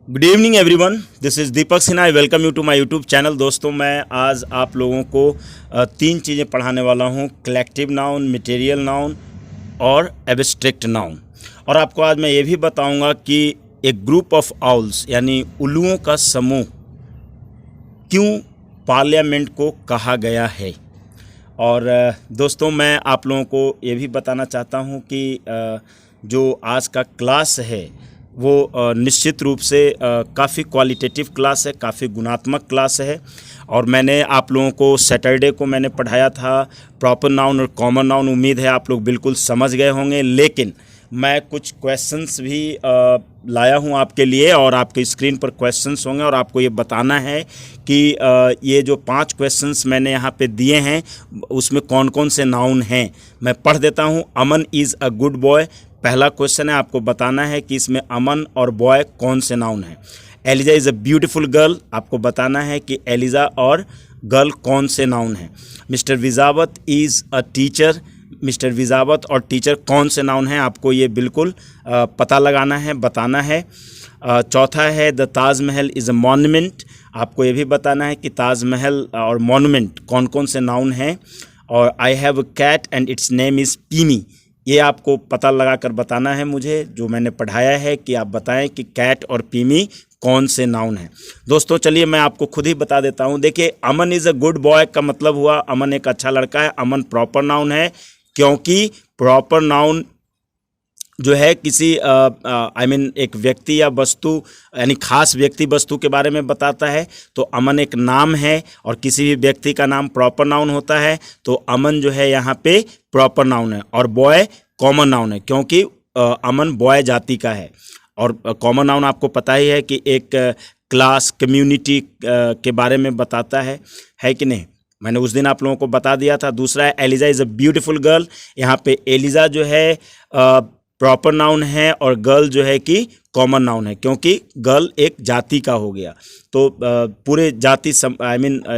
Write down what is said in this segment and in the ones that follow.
Good evening everyone, this is Deepak Sinha. I welcome you to my YouTube channel. दोस्तों, मैं आज आप लोगों को तीन चीज़ें पढ़ाने वाला हूँ: कलेक्टिव नाउन, मटेरियल नाउन और एब्स्ट्रैक्ट नाउन। और आपको आज मैं ये भी बताऊँगा कि एक ग्रुप ऑफ आउल्स यानी उल्लुओं का समूह क्यों पार्लियामेंट को कहा गया है। और दोस्तों, मैं आप लोगों को ये भी बताना चाहता हूँ कि जो आज का क्लास है वो निश्चित रूप से काफ़ी क्वालिटेटिव क्लास है, काफ़ी गुणात्मक क्लास है। और मैंने आप लोगों को सैटरडे को मैंने पढ़ाया था प्रॉपर नाउन और कॉमन नाउन। उम्मीद है आप लोग बिल्कुल समझ गए होंगे, लेकिन मैं कुछ क्वेश्चंस भी लाया हूं आपके लिए और आपके स्क्रीन पर क्वेश्चंस होंगे और आपको ये बताना है कि ये जो 5 क्वेश्चंस मैंने यहाँ पे दिए हैं उसमें कौन कौन से नाउन हैं। मैं पढ़ देता हूँ। अमन इज़ अ गुड बॉय, पहला क्वेश्चन है। आपको बताना है कि इसमें अमन और बॉय कौन से नाउन हैं। Eliza is a beautiful girl, आपको बताना है कि एलिजा और गर्ल कौन से नाउन हैं। Mister Vijawat is a teacher, mister Vijawat और टीचर कौन से नाउन हैं, आपको ये बिल्कुल पता लगाना है, बताना है। चौथा है the Taj Mahal is a monument, आपको ये भी बताना है कि ताजमहल और मॉन्यूमेंट कौन कौन से नाउन हैं। और I have a cat and its name is Pimmy, ये आपको पता लगा कर बताना है मुझे, जो मैंने पढ़ाया है कि आप बताएं कि कैट और पीमी कौन से नाउन हैं। दोस्तों चलिए मैं आपको खुद ही बता देता हूं। देखिए, अमन इज़ अ गुड बॉय का मतलब हुआ अमन एक अच्छा लड़का है। अमन प्रॉपर नाउन है क्योंकि प्रॉपर नाउन जो है किसी एक व्यक्ति या वस्तु यानी खास व्यक्ति वस्तु के बारे में बताता है। तो अमन एक नाम है और किसी भी व्यक्ति का नाम प्रॉपर नाउन होता है। तो अमन जो है यहाँ पे प्रॉपर नाउन है। और बॉय कॉमन नाउन है क्योंकि अमन बॉय जाति का है। और कॉमन नाउन आपको पता ही है कि एक क्लास कम्युनिटी के बारे में बताता है कि नहीं। मैंने उस दिन आप लोगों को बता दिया था। दूसरा है Eliza is a beautiful girl, यहाँ पे एलिजा जो है प्रॉपर नाउन है और गर्ल जो है कि कॉमन नाउन है क्योंकि गर्ल एक जाति का हो गया। तो पूरे जाति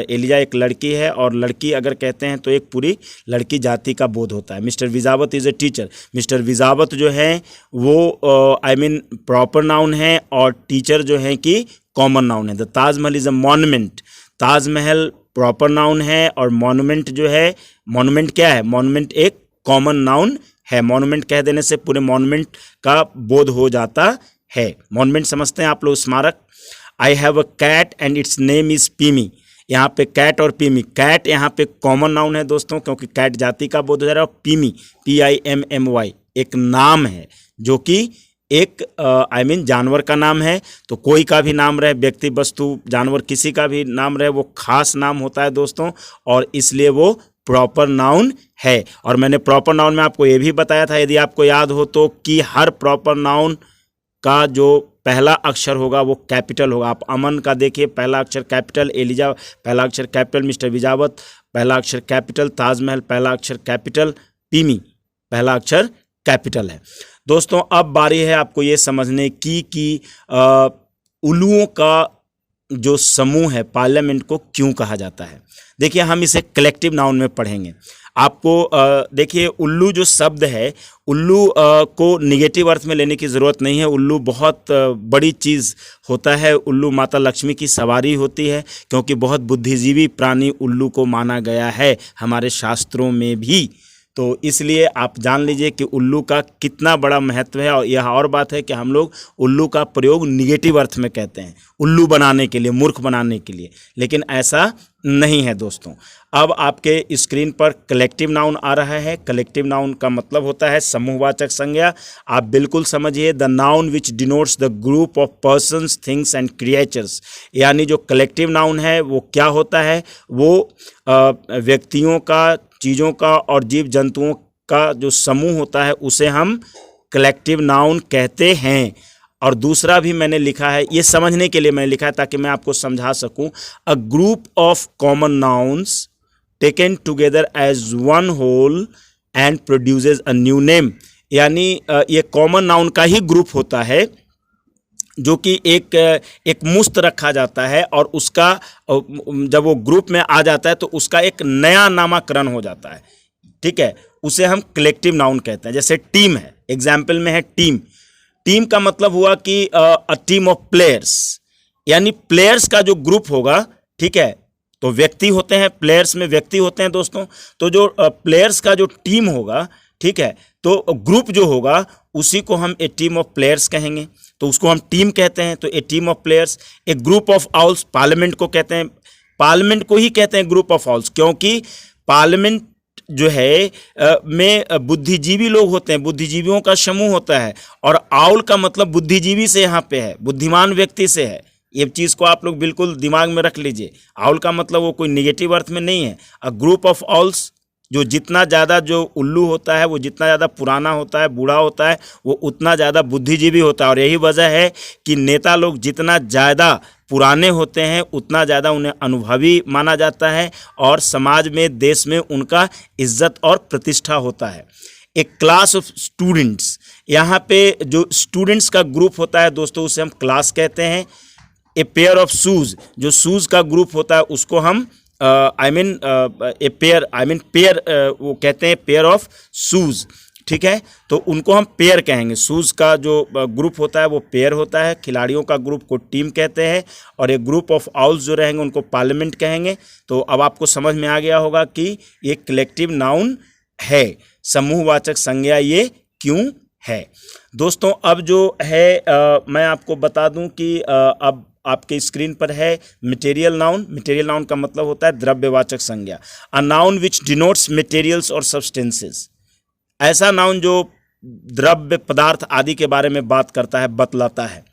एलिजा एक लड़की है और लड़की अगर कहते हैं तो एक पूरी लड़की जाति का बोध होता है। Mister Vijawat is a teacher, mister Vijawat जो है वो प्रॉपर नाउन है और टीचर जो है कि कॉमन नाउन है। The Taj Mahal is a monument, Taj Mahal proper noun है और मॉन्यूमेंट जो है, मॉन्यूमेंट क्या है, मॉन्यूमेंट एक कॉमन नाउन है। मॉन्यूमेंट कह देने से पूरे मॉन्यूमेंट का बोध हो जाता है। मॉन्यूमेंट समझते हैं आप लोग, स्मारक। I have a cat and its name is Pimmy, यहाँ पे कैट और पीमी, कैट यहाँ पे कॉमन नाउन है दोस्तों क्योंकि कैट जाति का बोध हो जा रहा है। और पीमी PIMMY एक नाम है जो कि एक जानवर का नाम है। तो कोई का भी नाम रहे, व्यक्ति वस्तु जानवर किसी का भी नाम रहे, वो खास नाम होता है दोस्तों, और इसलिए वो प्रॉपर नाउन है। और मैंने प्रॉपर नाउन में आपको ये भी बताया था, यदि आपको याद हो तो, कि हर प्रॉपर नाउन का जो पहला अक्षर होगा वो कैपिटल होगा। आप अमन का देखिए, पहला अक्षर कैपिटल, एलिजा पहला अक्षर कैपिटल, मिस्टर विजावत पहला अक्षर कैपिटल, ताजमहल पहला अक्षर कैपिटल, पीमी पहला अक्षर कैपिटल है। दोस्तों अब बारी है आपको ये समझने की कि उल्लुओं का जो समूह है पार्लियामेंट को क्यों कहा जाता है। देखिए, हम इसे कलेक्टिव नाउन में पढ़ेंगे। आपको देखिए, उल्लू जो शब्द है, उल्लू को निगेटिव अर्थ में लेने की ज़रूरत नहीं है। उल्लू बहुत बड़ी चीज़ होता है। उल्लू माता लक्ष्मी की सवारी होती है क्योंकि बहुत बुद्धिजीवी प्राणी उल्लू को माना गया है हमारे शास्त्रों में भी। तो इसलिए आप जान लीजिए कि उल्लू का कितना बड़ा महत्व है। और यह और बात है कि हम लोग उल्लू का प्रयोग निगेटिव अर्थ में कहते हैं, उल्लू बनाने के लिए, मूर्ख बनाने के लिए, लेकिन ऐसा नहीं है दोस्तों। अब आपके स्क्रीन पर कलेक्टिव नाउन आ रहा है। कलेक्टिव नाउन का मतलब होता है समूहवाचक संज्ञा। आप बिल्कुल समझिए, the noun which denotes the group of persons, things and creatures. यानी जो कलेक्टिव नाउन है वो क्या होता है, वो व्यक्तियों का, चीज़ों का और जीव जंतुओं का जो समूह होता है उसे हम कलेक्टिव नाउन कहते हैं। और दूसरा भी मैंने लिखा है, ये समझने के लिए मैंने लिखा है ताकि मैं आपको समझा सकूं। A group of common nouns taken together as one whole and produces a new name. यानी ये कॉमन नाउन का ही ग्रुप होता है जो कि एक मुश्त रखा जाता है और उसका जब वो ग्रुप में आ जाता है तो उसका एक नया नामकरण हो जाता है। ठीक है, उसे हम कलेक्टिव नाउन कहते हैं। जैसे टीम है, एग्जाम्पल में है टीम। टीम का मतलब हुआ कि अ टीम ऑफ प्लेयर्स, यानी प्लेयर्स का जो ग्रुप होगा, ठीक है। तो व्यक्ति होते हैं, प्लेयर्स में व्यक्ति होते हैं दोस्तों। तो जो प्लेयर्स का जो टीम होगा, ठीक है, तो ग्रुप जो होगा उसी को हम ए टीम ऑफ प्लेयर्स कहेंगे, तो उसको हम टीम कहते हैं। तो a team of players. A group of owls, parliament को कहते हैं, पार्लियामेंट को ही कहते हैं ग्रुप ऑफ आउल्स, क्योंकि पार्लियामेंट जो है में बुद्धिजीवी लोग होते हैं, बुद्धिजीवियों का समूह होता है। और आउल का मतलब बुद्धिजीवी से यहाँ पे है, बुद्धिमान व्यक्ति से है। ये चीज़ को आप लोग बिल्कुल दिमाग में रख लीजिए। आउल का मतलब वो कोई निगेटिव अर्थ में नहीं है। अ ग्रुप ऑफ आउल्स, जो जितना ज़्यादा जो उल्लू होता है, वो जितना ज़्यादा पुराना होता है, बूढ़ा होता है, वो उतना ज़्यादा बुद्धिजीवी होता है। और यही वजह है कि नेता लोग जितना ज़्यादा पुराने होते हैं उतना ज़्यादा उन्हें अनुभवी माना जाता है और समाज में, देश में उनका इज्जत और प्रतिष्ठा होता है। एक क्लास ऑफ स्टूडेंट्स, यहाँ पे जो स्टूडेंट्स का ग्रुप होता है दोस्तों, उसे हम क्लास कहते हैं। ए पेयर ऑफ शूज़, जो शूज़ का ग्रुप होता है उसको हम पेयर वो कहते हैं, पेयर ऑफ शूज़, ठीक है। तो उनको हम पेयर कहेंगे। शूज़ का जो ग्रुप होता है वो पेयर होता है। खिलाड़ियों का ग्रुप को टीम कहते हैं। और एक ग्रुप ऑफ आउल्स जो रहेंगे उनको पार्लियामेंट कहेंगे। तो अब आपको समझ में आ गया होगा कि ये कलेक्टिव नाउन है, समूहवाचक संज्ञा ये क्यों है। दोस्तों अब जो है मैं आपको बता दूं कि अब आपके स्क्रीन पर है मटेरियल नाउन। मटेरियल नाउन का मतलब होता है द्रव्यवाचक संज्ञा। A noun which denotes materials और सब्सटेंसेस, ऐसा नाउन जो द्रव्य, पदार्थ आदि के बारे में बात करता है, बतलाता है,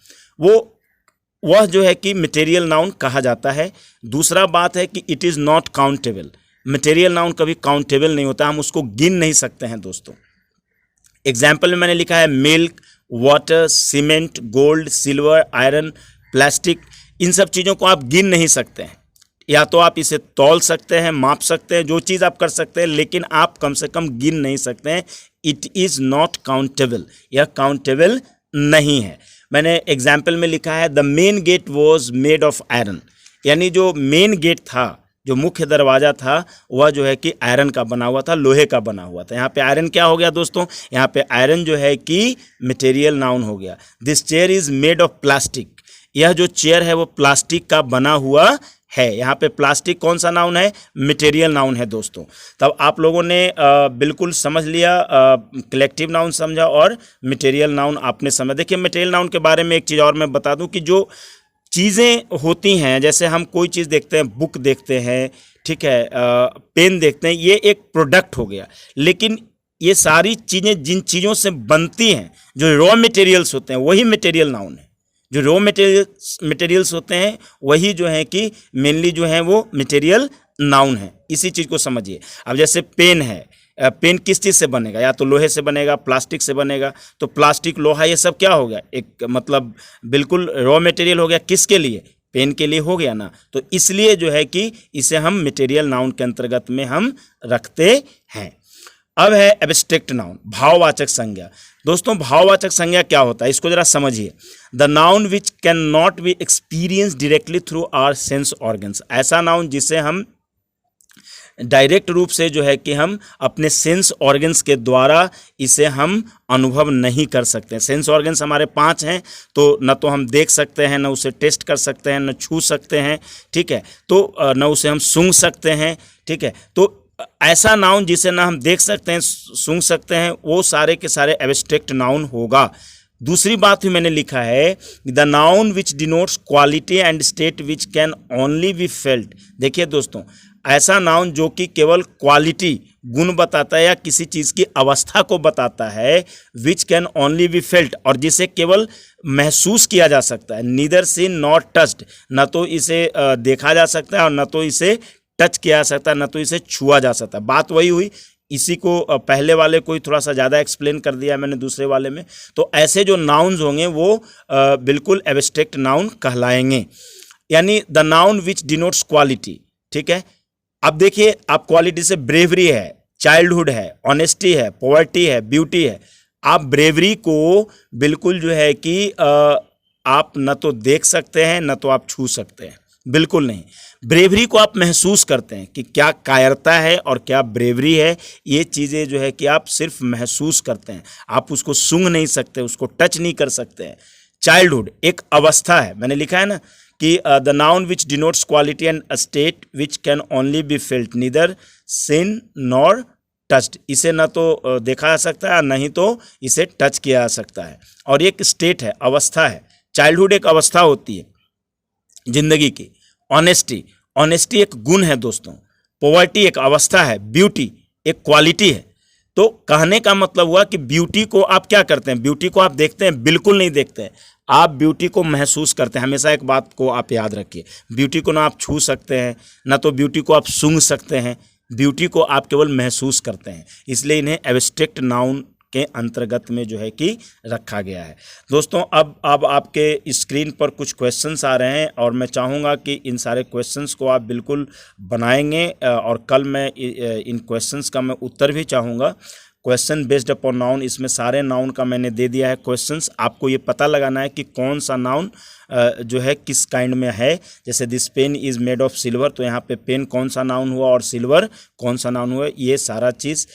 वह जो है कि मटेरियल नाउन कहा जाता है। दूसरा बात है कि it is not countable. Material noun कभी काउंटेबल नहीं होता, हम उसको गिन नहीं सकते हैं दोस्तों। एग्जाम्पल में मैंने लिखा है milk, water, cement, gold, silver, iron, plastic. इन सब चीज़ों को आप गिन नहीं सकते हैं। या तो आप इसे तौल सकते हैं, माप सकते हैं, जो चीज़ आप कर सकते हैं, लेकिन आप कम से कम गिन नहीं सकते हैं। इट इज़ नॉट काउंटेबल, यह काउंटेबल नहीं है। मैंने एग्जाम्पल में लिखा है the main gate was made of iron, यानी जो मेन गेट था, जो मुख्य दरवाज़ा था, वह जो है कि आयरन का बना हुआ था, लोहे का बना हुआ था। यहाँ पे आयरन क्या हो गया दोस्तों, यहाँ पे आयरन जो है कि मटेरियल नाउन हो गया। This chair is made of plastic, यह जो चेयर है वो प्लास्टिक का बना हुआ है। यहाँ पे प्लास्टिक कौन सा नाउन है, मटेरियल नाउन है दोस्तों। तब आप लोगों ने बिल्कुल समझ लिया, कलेक्टिव नाउन समझा और मटेरियल नाउन आपने समझा। देखिए मटेरियल नाउन के बारे में एक चीज़ और मैं बता दूं कि जो चीज़ें होती हैं, जैसे हम कोई चीज़ देखते हैं, बुक देखते हैं, ठीक है, पेन देखते हैं, ये एक प्रोडक्ट हो गया। लेकिन ये सारी चीज़ें जिन चीज़ों से बनती हैं, जो रॉ मटेरियल्स होते हैं, वही मटेरियल नाउन है। जो रॉ मटेरियल्स होते हैं वही जो है कि मेनली जो है वो मटेरियल नाउन है। इसी चीज़ को समझिए। अब जैसे पेन है, पेन किस चीज़ से बनेगा, या तो लोहे से बनेगा, प्लास्टिक से बनेगा। तो प्लास्टिक, लोहा, ये सब क्या हो गया, एक मतलब बिल्कुल रॉ मटेरियल हो गया। किसके लिए, पेन के लिए हो गया ना। तो इसलिए जो है कि इसे हम मटेरियल नाउन के अंतर्गत में हम रखते हैं। अब है एब्स्ट्रैक्ट नाउन, भाववाचक संज्ञा। दोस्तों भाववाचक संज्ञा क्या होता है, इसको जरा समझिए। The noun which can not be experience directly through our sense organs, ऐसा नाउन जिसे हम डायरेक्ट रूप से जो है कि हम अपने सेंस ऑर्गन्स के द्वारा इसे हम अनुभव नहीं कर सकते। सेंस ऑर्गन्स हमारे 5 हैं, तो न तो हम देख सकते हैं, न उसे टेस्ट कर सकते हैं, न छू सकते हैं, ठीक है, तो न उसे हम सूंघ सकते हैं, ठीक है। तो ऐसा नाउन जिसे ना हम देख सकते हैं, सूंघ सकते हैं, वो सारे के सारे एब्स्ट्रैक्ट नाउन होगा। दूसरी बात भी मैंने लिखा है the noun which denotes quality and state which can only be felt. देखिए दोस्तों, ऐसा नाउन जो कि केवल क्वालिटी, गुण बताता है या किसी चीज़ की अवस्था को बताता है, विच कैन ओनली बी फेल्ट, और जिसे केवल महसूस किया जा सकता है। नीदर सीन नॉट टच्ड, न तो इसे देखा जा सकता है और न तो इसे टच किया जा सकता है, न तो इसे छुआ जा सकता है। बात वही हुई, इसी को पहले वाले को ही थोड़ा सा ज़्यादा एक्सप्लेन कर दिया मैंने दूसरे वाले में। तो ऐसे जो नाउन्स होंगे वो बिल्कुल एब्स्ट्रैक्ट नाउन कहलाएंगे, यानी the noun which denotes quality, ठीक है। अब देखिए, आप क्वालिटी से ब्रेवरी है, चाइल्डहुड है, ऑनेस्टी है, पॉवर्टी है, ब्यूटी है। आप ब्रेवरी को बिल्कुल जो है कि आप न तो देख सकते हैं, न तो आप छू सकते हैं, बिल्कुल नहीं। ब्रेवरी को आप महसूस करते हैं कि क्या कायरता है और क्या ब्रेवरी है, ये चीज़ें जो है कि आप सिर्फ महसूस करते हैं, आप उसको सूंघ नहीं सकते, उसको टच नहीं कर सकते हैं। चाइल्डहुड एक अवस्था है, मैंने लिखा है ना कि the noun which denotes quality and state which can only be felt neither seen nor touched. इसे ना तो देखा जा सकता है, नहीं तो इसे टच किया जा सकता है। और एक स्टेट है, अवस्था है। चाइल्डहुड एक अवस्था होती है जिंदगी की। ऑनेस्टी, ऑनेस्टी एक गुण है दोस्तों। पॉवर्टी एक अवस्था है। ब्यूटी एक क्वालिटी है। तो कहने का मतलब हुआ कि ब्यूटी को आप क्या करते हैं, ब्यूटी को आप देखते हैं, बिल्कुल नहीं देखते हैं, आप ब्यूटी को महसूस करते हैं। हमेशा एक बात को आप याद रखिए, ब्यूटी को ना आप छू सकते हैं, ना तो ब्यूटी को आप सूंघ सकते हैं, ब्यूटी को आप केवल महसूस करते हैं। इसलिए इन्हें एब्स्ट्रैक्ट नाउन के अंतर्गत में जो है कि रखा गया है। दोस्तों अब आपके स्क्रीन पर कुछ क्वेश्चंस आ रहे हैं और मैं चाहूँगा कि इन सारे क्वेश्चंस को आप बिल्कुल बनाएंगे और कल मैं इन क्वेश्चंस का मैं उत्तर भी चाहूँगा। क्वेश्चन बेस्ड अपॉन नाउन, इसमें सारे नाउन का मैंने दे दिया है क्वेश्चंस। आपको ये पता लगाना है कि कौन सा नाउन जो है किस काइंड में है। जैसे this pen is made of silver, तो यहाँ पे पेन कौन सा नाउन हुआ और सिल्वर कौन सा नाउन हुआ। ये सारा चीज़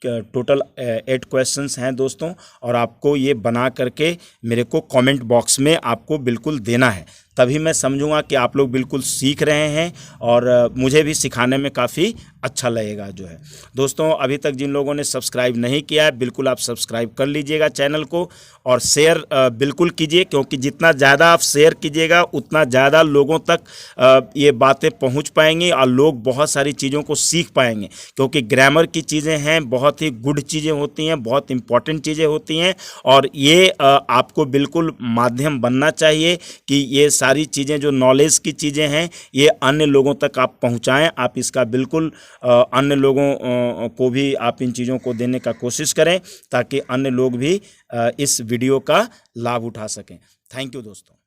टोटल 8 क्वेश्चंस हैं दोस्तों, और आपको ये बना करके मेरे को कमेंट बॉक्स में आपको बिल्कुल देना है, तभी मैं समझूंगा कि आप लोग बिल्कुल सीख रहे हैं और मुझे भी सिखाने में काफ़ी अच्छा लगेगा जो है। दोस्तों अभी तक जिन लोगों ने सब्सक्राइब नहीं किया है, बिल्कुल आप सब्सक्राइब कर लीजिएगा चैनल को और शेयर बिल्कुल कीजिए, क्योंकि जितना ज़्यादा आप शेयर कीजिएगा उतना ज़्यादा लोगों तक ये बातें पहुंच पाएंगी और लोग बहुत सारी चीज़ों को सीख पाएंगे। क्योंकि ग्रामर की चीज़ें हैं, बहुत ही गुड चीज़ें होती हैं, बहुत इंपॉर्टेंट चीज़ें होती हैं, और ये आपको बिल्कुल माध्यम बनना चाहिए कि ये सारी चीज़ें जो नॉलेज की चीज़ें हैं ये अन्य लोगों तक आप पहुंचाएं। आप इसका बिल्कुल अन्य लोगों को भी आप इन चीज़ों को देने का कोशिश करें, ताकि अन्य लोग भी इस वीडियो का लाभ उठा सकें। थैंक यू दोस्तों।